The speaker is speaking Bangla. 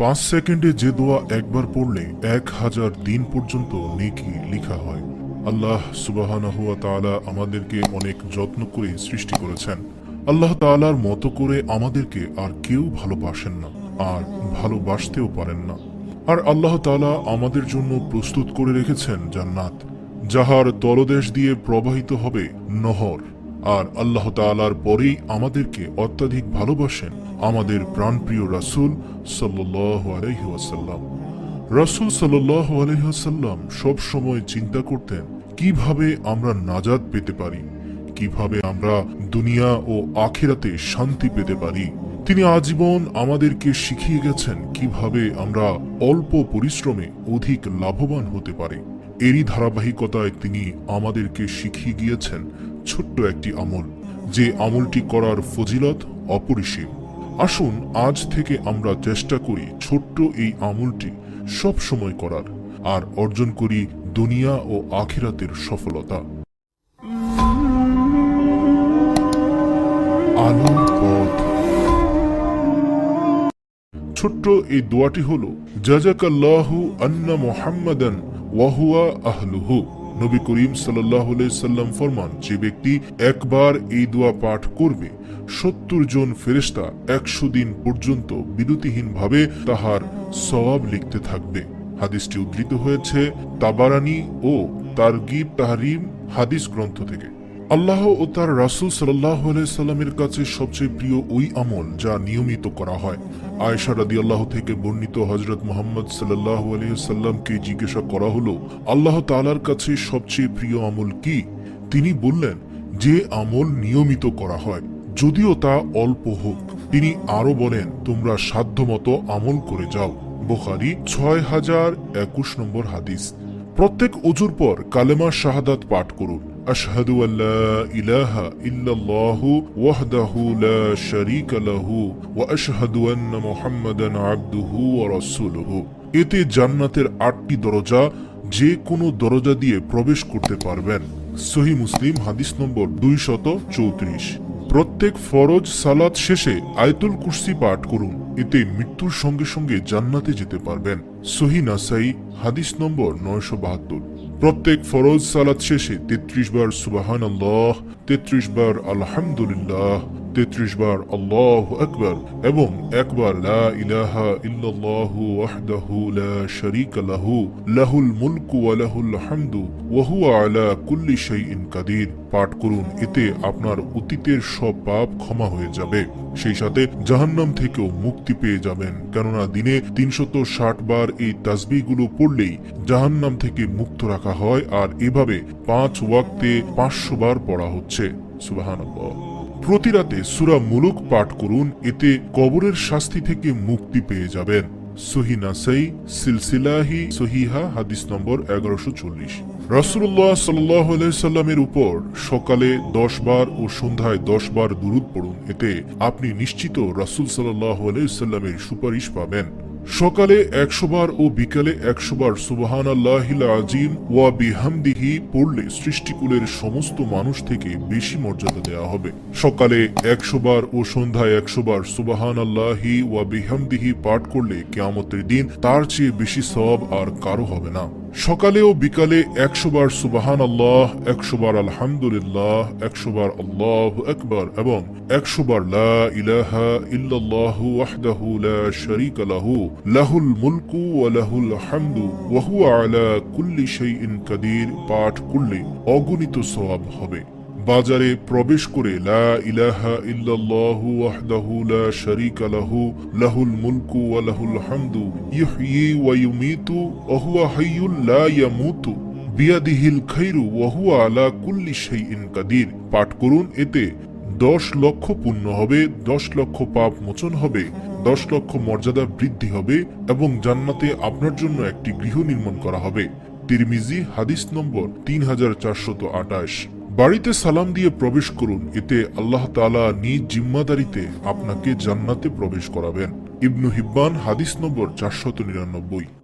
5 সেকেন্ডে যে দোয়া একবার পড়লে 1000 দিন পর্যন্ত নেকি লেখা হয়। আল্লাহ সুবহানাহু ওয়া তাআলা আমাদেরকে অনেক যত্ন করে সৃষ্টি করেছেন। আল্লাহ তাআলার মতো করে আমাদেরকে আর কেউ ভালোবাসেন না, আর ভালোবাসতেও পারেন না। আর আল্লাহ তাআলা আমাদের জন্য প্রস্তুত করে রেখেছেন জান্নাত, যাহার তলদেশ দিয়ে প্রবাহিত হবে নহর। আর আল্লাহ তাআলার পরেই আমাদেরকে অত্যাধিক ভালোবাসেন আমাদের প্রাণপ্রিয় রাসূল সাল্লাল্লাহু আলাইহি ওয়াসাল্লাম। রাসূল সাল্লাল্লাহু আলাইহি ওয়াসাল্লাম সব সময় চিন্তা করতেন কিভাবে আমরা নাজাত পেতে পারি, কিভাবে আমরা দুনিয়া ও আখিরাতে শান্তি পেতে পারি। তিনি আজীবন আমাদেরকে শিখিয়ে গেছেন কিভাবে আমরা অল্প পরিশ্রমে অধিক লাভবান হতে পারি। এরই ধারাবাহিকতায় তিনি আমাদেরকে শিখিয়ে গিয়েছেন ছোট্ট একটি আমল, যে আমলটি করার ফজিলত অপরিসীম। আসুন আজ থেকে আমরা চেষ্টা করি ছোট্ট এই আমলটি সব সময় করার, আর অর্জন করি দুনিয়া ও আখিরাতের সফলতা। আলোর পথ। ছোট্ট এই দোয়াটি হলো জাযাকাল্লাহু আন্না মুহাম্মাদান ওয়া হুয়া আহলুহু। নবী করিম সাল্লাল্লাহু আলাইহি সাল্লাম ফরমান, যে ব্যক্তি একবার এই দোয়া পাঠ করবে 70 জন ফেরেশতা 100 দিন পর্যন্ত বিরতিহীনভাবে তাহার সওয়াব লিখতে থাকবে। হাদিসটি উদ্ধৃত হয়েছে তাবারানী ও তারগিব তাহরিম হাদিস গ্রন্থ থেকে। আল্লাহ ও তার রাসূল সাল্লাল্লাহু আলাইহি সাল্লামের কাছে সবচেয়ে প্রিয় ওই আমল যা নিয়মিত করা হয়। আয়েশা রাদিয়াল্লাহু থেকে বর্ণিত হযরত মুহাম্মদ সাল্লাল্লাহু আলাইহি সাল্লামকে জিজ্ঞাসা করা হলো, আল্লাহ তাআলার কাছে সবচেয়ে প্রিয় আমল কি? তিনি বললেন, যে আমল নিয়মিত করা হয়, যদিও তা অল্প হোক। তিনি আরো বলেন, তোমরা সাধ্যমতো আমল করে যাও। বুখারী 6021 নম্বর হাদিস। প্রত্যেক ওযুর পর কালেমা শাহাদাত পাঠ করুন। আশহাদু আল্লা ইলাহা ইল্লাল্লাহু ওয়াহদাহু লা শারীকা লাহু ওয়া আশহাদু আন্না মুহাম্মাদান আবদুহু ওয়া রাসূলুহু। এতে জান্নাতের 8টি দরজা, যে কোনো দরজা দিয়ে প্রবেশ করতে পারবেন। সহিহ মুসলিম হাদিস নম্বর 234। প্রত্যেক ফরজ সালাত শেষে আয়াতুল কুরসি পাঠ করুন, এতে মৃত্যুর সঙ্গে সঙ্গে জান্নাতে যেতে পারবেন। সহিহ নাসাই হাদিস নম্বর 972। প্রত্যেক ফরজ সালাত শেষে 33 বার সুবহানাল্লাহ, 33 বার আলহামদুলিল্লাহ, 33 বার আল্লাহু আকবার এবং একবার লা ইলাহা ইল্লাল্লাহু ওয়াহদাহু লা শারীকা লাহু লাহুল মুলকু ওয়া লাহুল হামদু ওয়া হুয়া আলা কুল্লি শাইইন কাদির পাঠ করুন। এতে আপনার অতীতের সব পাপ ক্ষমা হয়ে যাবে, সেই সাথে জাহান্নাম থেকেও মুক্তি পেয়ে যাবেন। কেননা দিনে 360 বার এই তাসবিহগুলো পড়লেই জাহান্নাম থেকে মুক্ত রাখা হয়, আর এভাবে 5 ওয়াক্তে 500 বার পড়া হচ্ছে। সুবহানাল্লাহ। প্রতি রাতে সূরা মুলুক পাঠ করুন, এতে কবরের শাস্তি থেকে মুক্তি পেয়ে যাবেন। সহিহ নাসাই সিলসিলাহি সহিহা হাদিস নম্বর 1140। রাসূলুল্লাহ সাল্লাল্লাহু আলাইহি সাল্লামের উপর সকালে 10 বার ও সন্ধ্যায় 10 বার দুরূদ পড়ুন, এতে আপনি নিশ্চিত রাসূল সাল্লাল্লাহু আলাইহি সাল্লামের সুপারিশ পাবেন। সকালে 100 বার ও বিকালে 100 বার সুবহানাল্লাহিল আযীম ওয়া বিহামদিহি পড়লে সৃষ্টিকুলের সমস্ত মানুষ থেকে বেশি মর্যাদা দেওয়া হবে। সকালে 100 বার ও সন্ধ্যায় 100 বার সুবহানাল্লাহি ওয়া বিহামদিহি পাঠ করলে কিয়ামতের দিন তার চেয়ে বেশি সওয়াব আর কারো হবে না। সকালে ও বিকালে 100 বার সুবহানাল্লাহ, 100 বার আলহামদুলিল্লাহ, 100 বার আল্লাহু আকবার এবং 100 বার লা ইলাহা ইল্লাল্লাহু ওয়াহদাহু লা শারীকা লাহু লাহুল মুলকু ওয়া লাহুল হামদু ওয়া হুয়া আলা কুল্লি শাইইন কাদির পাঠ করলে অগণিত সওয়াব হবে। বাজারে প্রবেশ করে লা ইলাহা ইল্লাল্লাহু ওয়াহদাহু লা শারীকা লাহু লাহুল মুলকু ওয়া লাহুল হামদু ইহয়ি ওয়া ইউমীতু ওয়া হুয়া হাইয়ুল লা ইয়ামুতু বিয়াদিহিল খায়রু ওয়া হুয়া আলা কুল্লি শাইইন কাদির পাঠ করুন। এতে 10 লক্ষ পুণ্য হবে, 10 লক্ষ পাপ মোচন হবে, 10 লক্ষ মর্যাদা বৃদ্ধি হবে এবং জান্নাতে আপনার জন্য একটি গৃহ নির্মাণ করা হবে। তিরমিজি হাদিস নম্বর 3428। বাড়িতে সালাম দিয়ে প্রবেশ করুন, এতে আল্লাহ তাআলা নিজ জিম্মাদারিতে আপনাকে জান্নাতে প্রবেশ করাবেন। ইবনু হিব্বান হাদিস নম্বর 499।